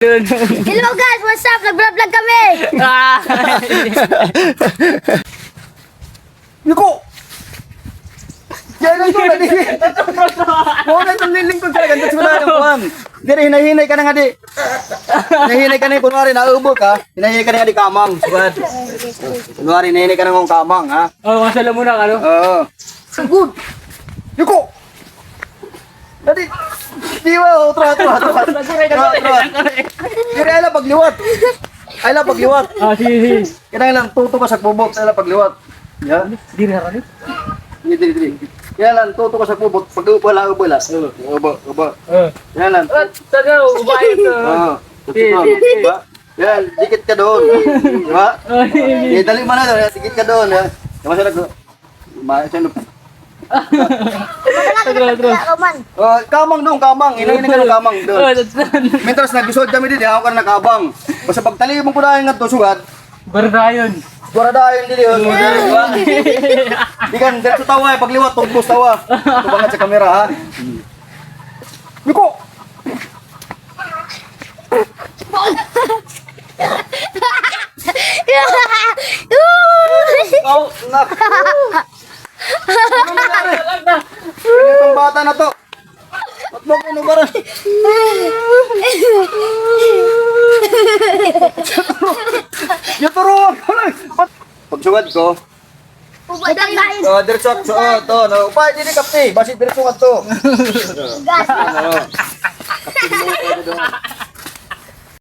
Hello guys, what's up? Nag-vlog kami! Yuko! Yan lang ko, nadi. Oo na itong lilingkod ka, ganda sila yung kuhan. Dire, hinahinay ka na nga di. Hinahinay ka na yung kunwari, naubo ka, hinahinay ka na nga di kamang. Sugad. Kunwari, hinahinay ka na nga kamang, ha? Oh, masala mo na, ano? Oo. Sugod! Yuko! Nadi, di ba, utro. Dire, ay lang pagliwat. Ay lang pagliwat. Ah, sige. Kaya lang, tuto ka sa bubot, ay lang pagliwat. Yan. Di na rin. Dili. Kaya lang, tuto ka sa bubot, pag-ubala. Uba. Kaya lang. Taga, ubayin to. Oo. Diba? Yan, dikit ka doon. Diba? Dali mo na doon, dikit ka doon. Masarap ko. Masarap. Kamang doon, kamang. Inahin ka ng kamang doon. Mientras nag-isod kami din, ako ka na nakabang. Basta pagtali mo ko na yung sugad, Bardayon. Boradayon din yun. Di kan, diretso tawa pagliwat, tugbos tawa. Tubangat sa kamera, ha? Yuko! Oh, nak! Ano nangyari? Itong bata na to. Ba't mo pinubaran? Yung turuan ko lang. Pagsugad ko, diretso to, no. Upay, dili kapti. Basi diretso ka to. Gas! Ano? Kapti mo ko doon.